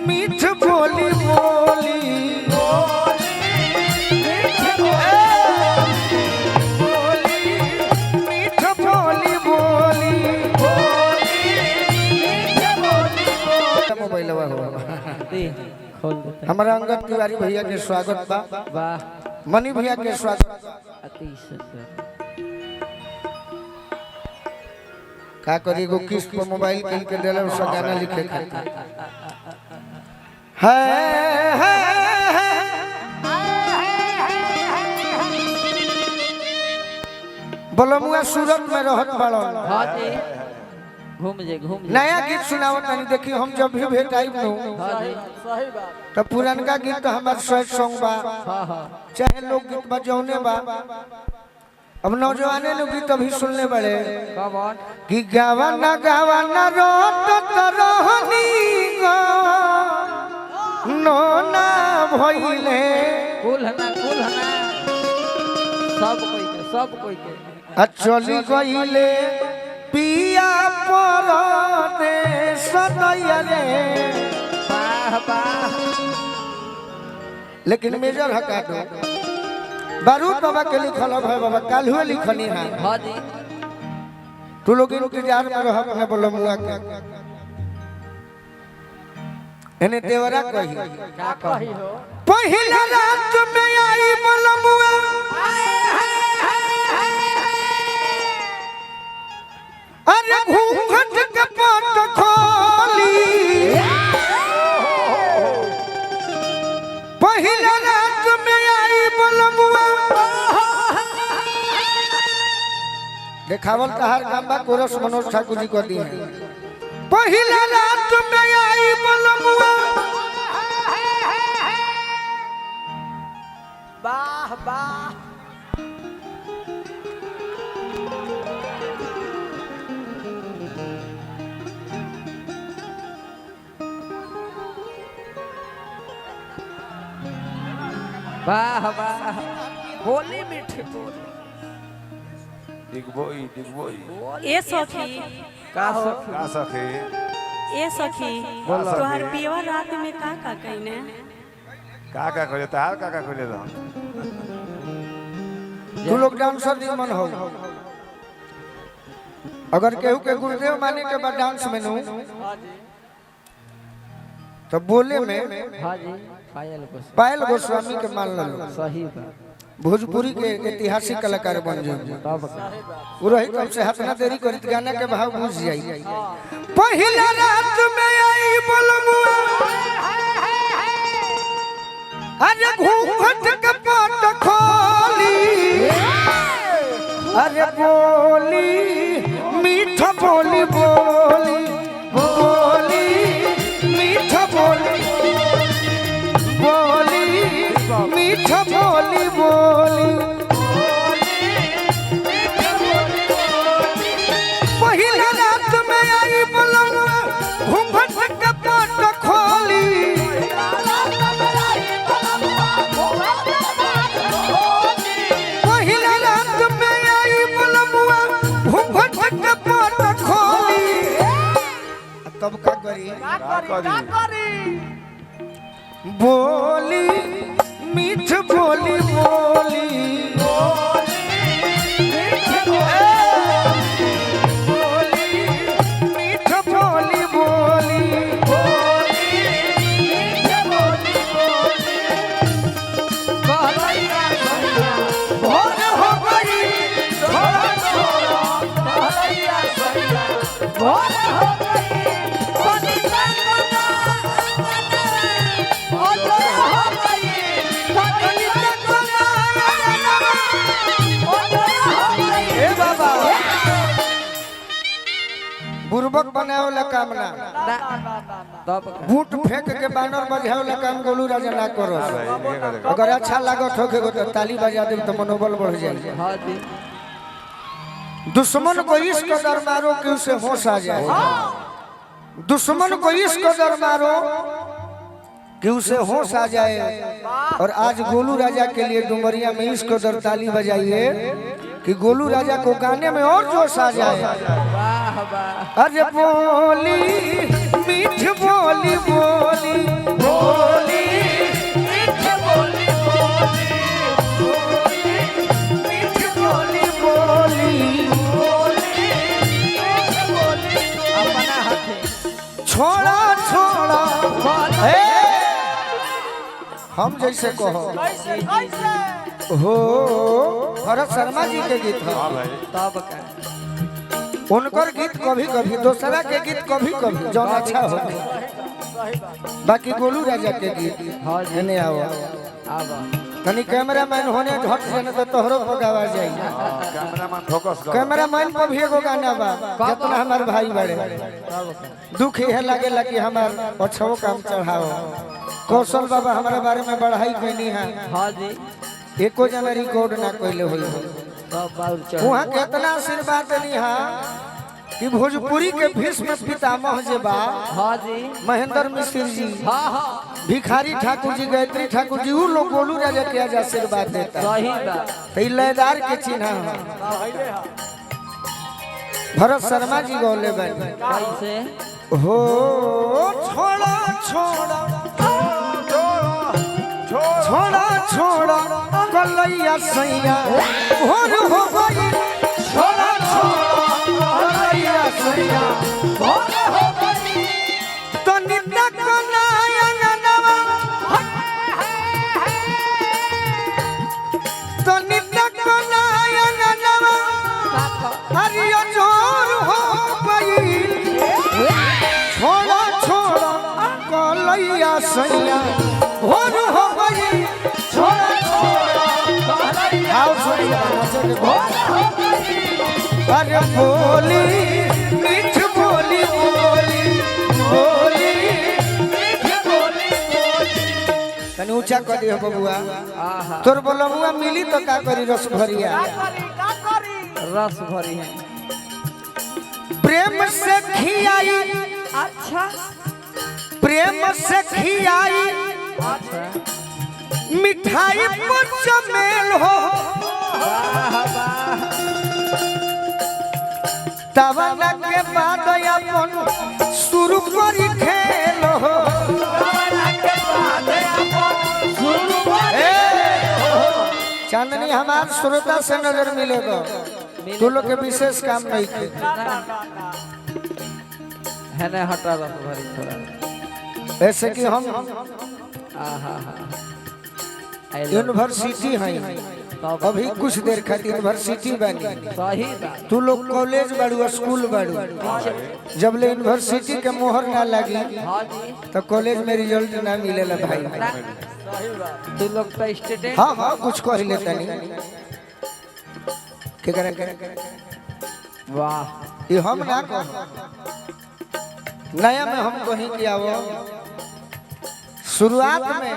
मीठ बोली बोली मीठ बोली बोली मोबाइल हमारा अंगद तिवारी भैया के स्वागत बा। वाह मनी भैया के स्वागत अति सुंदर। का करी गो किस्त पर मोबाइल किन के देला उस गाना लिखे खातिर है बोलमुआ सूरत में रहत बाड़ो। हां जी घूम जे नया गीत सुनावत नहीं देखी हम जब भी भेट आई नो। हां जी सही बात। तो पुरानका गीत हमार स्वेट सॉन्ग बा। हां हां चाहे लोग गीत बजौने बा। अब नौजवाने लोग गीत अभी सुनने बड़े कि गावाना गावाना रोत रहनी गो नोना भइले कुलहना सब कोई के चली गइले पिया परदेश रे। वाह वाह लेकिन मेजर हका दो बारूद बाबा के लिखल है बाबा काल हुए लिखनी है। हां जी तू लोग इंतजार में रह अपने बोलमुआ के एने तेवरा कही का कही हो पहिला रात में आई बोलमुआ अरे घूंघट के पट खोली पहिला रात में आई बोलमुआ देखावल तहार गांबा कोरस मनोज ठाकुर जी को दी है। पहिला रात में आई बोलमुआ वाह वाह वाह वाह बोली मीठी बोली दिगबोई ए सखी का सखी ए सखी तोहर पियवा रात में का कइने का खोले तार का खोले रह तू लोग डांसर दी मन हो अगर केहू के गुरुदेव माने के बाद डांस में नु तो बोले में हां जी पायल गोस्वामी के मान लो। सही बात भोजपुरी के ऐतिहासिक कलाकार बन जाओ रही कम से हतना देरी करित गाना के भाव बुझ जाई। पहिला रात में आई बोलमुआ अरे घूंघट के पट खोली अरे बोली मीठ बोली बोली बोली मीठ बोली बोली मीठ बोली बोली पहिला रात में आई बोलमुआ घूंघट के पट खोली पहिला रात में आई बोलमुआ घूंघट के पट खोली तब का करी बोली मीठ बोली बोली मीठ बोली बोली भोर हो गई भोर हो बुरबक बनाए वाला काम ना बूट फेंक के बानर बजाए वाला काम गोलू राजा ना करो। अगर अच्छा लागत हो तो ताली बजा दे तो मनोबल बढ़ जाए। दुश्मन को इस कदर मारो कि उसे होश आ जाए। दुश्मन को इस कदर मारो कि उसे होश आ जाए। और आज गोलू राजा के लिए डुमरिया में इस कदर ताली बजाइए कि गोलू राजा को गाने में और जोश आ जाए। अरे बोली मीठ बोली बोली छोड़ा छोड़ा हे हम जैसे कहो हो भरत शर्मा जी के गीत है हाँ भाई तब का उनकर गीत कभी कभी दूसरा के गीत कभी कभी जौन अच्छा हो बाकी गोलू राजा के गीत हाँ जी नहीं आओ आवा तनी कैमरामैन होने झट से न तो तोहरो पर गावा जाई कैमरामैन फोकस कर कैमरामैन पर भी एगो गाना बा जितना हमार भाई बड़े दुख है लागेला कि हमार पछो काम चढ़ाओ कौशल बाबा हमारे बारे में बढ़ाई कैनी है हाँ जी एको जना रिकॉर्ड ना कइले होई सब बाउर चढ़ वहां कितना आशीर्वाद देनी है कि भोजपुरी के भीष्म पितामह जे बा हाँ जी महेंद्र मिश्र जी हाँ हाँ भिखारी ठाकुर जी गायत्री ठाकुर जी वो लोग गोलू राजा के आज आशीर्वाद देता सही बात तो लयदार के चिन्ह है भरत शर्मा जी गौले बने कैसे हो छोड़ा छोड़ा छोड़ा छोड़ा कलैया सैया भोर हो गई छोड़ा छोड़ा कलैया सैया भोर हो गई तो नित्य कनायन नवा तो नित्य कनायन नवा हरिया जोर हो गई छोड़ा छोड़ा कलैया सैया भोर हो गई छोड़ा छोड़ा आओ सैया भोर हो गई अरे बोली मीठ बोली बोली बोली मीठ बोली तनी ऊंचा कर दियो बबुआ तोर बोलमुआ मिली तो का करी रस भरिया रस भरी है प्रेम से खियाई अच्छा प्रेम से खियाई अच्छा मिठाई पर चमेल हो तवना के बाद अपन शुरू करी खेल हो चांदनी हमार श्रोता से नजर मिलेगा तू लोग के विशेष काम नहीं थे है ना हटा रस भरी थोड़ा ऐसे कि हम आहा यूनिवर्सिटी हैं अभी कुछ देर खातिर यूनिवर्सिटी बनी सही बात तू लोग कॉलेज बाड़ू स्कूल बाड़ू जब ले यूनिवर्सिटी के मोहर ना लगी हाँ जी तो कॉलेज में रिजल्ट ना मिलेला भाई सही बात तू लोग तो स्टूडेंट हाँ हाँ कुछ कह लेता नहीं के करे वाह ये हम ना कह नया में हम कहीं कि आवो शुरुआत में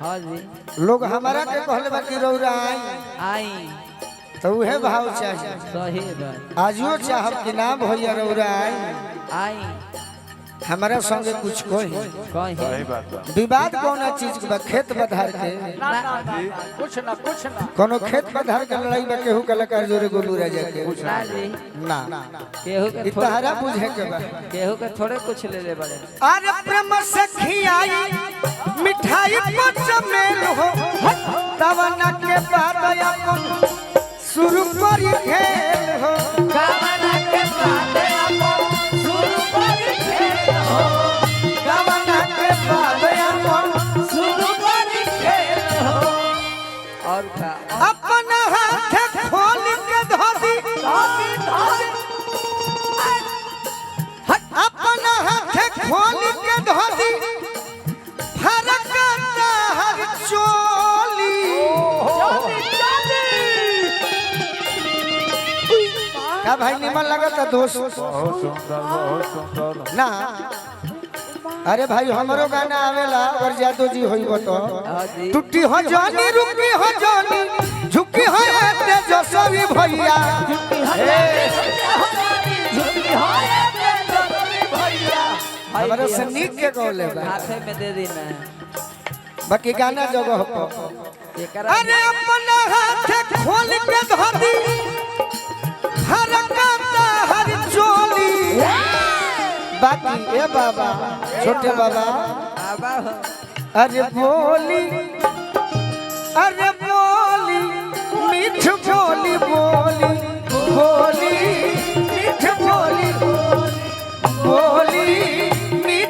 हाँ जी लोग हमारा के कहले बा कि रौरा आई तो उहे भाव चाहिए सही बात आजियो चाहब कि ना भैया रौरा आई हमारा संगे कुछ कही कहीं सही बात बा विवाद कौन चीज के बा खेत बधार के कुछ ना कोनो खेत बधार के लड़ाई बा केहू कलाकार जोरे गोलू राजा के ना जी ना केहू के थोड़े इतहारा बुझे के बा केहू के थोड़े कुछ ले ले बड़े अरे प्रेम से खियाई मिठाई पर चमेल हो तवना के बाद अपन शुरू करी खेल हो गावना के बाद अपन शुरू करी खेल हो तवना के बाद अपन शुरू करी खेल हो और का अपन हाथ खोल के धोती अपन हाथ खोल के धोती फरक हर चोली का भाई निमन लगता दोस्त बहुत सुंदर ना अरे भाई हमरो गाना आवेला और जादू जी होइबो तो हाँ जी टूटी हो जानी रुकी हो जानी झुकी हो तेजस्वी भैया हमारा से नीक के कहले बा हाथे में दे देना बाकी गाना जगह पर एकरा अरे अपना हाथ खोल के धोती हरकता हर चोली बाकी ए बाबा छोटे बाबा आबा हो अरे बोली मीठ बोली बोली बोली मीठ बोली बोली बोली मीठ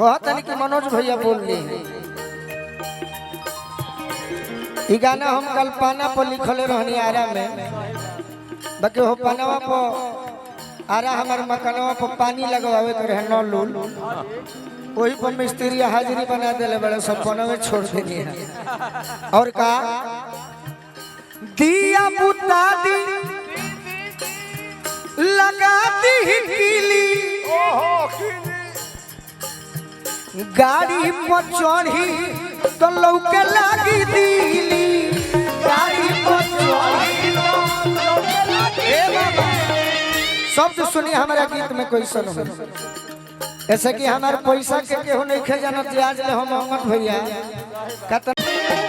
कहता नहीं कि मनोज भैया बोल ली ई गाना हम कल पाना पर लिखले रहनी आरा में बाकी हो पानावा पर आरा हमार मकानवा पर पानी लगवावे तो रहे नल लूल वही पर मिस्त्री हाजिरी बना देले बड़े सब बनवे छोड़ देनी है और का दिया बुता दी लगा दी कीली गाड़ी पर चढ़ी तो लौके लागी दिली गाड़ी पर चढ़ी शब्द सुनी हमारा गीत में कोई सुनो ऐसे कि हमारे पैसा के केहू नहीं खे जानत आज ले हम मोहम्मद भैया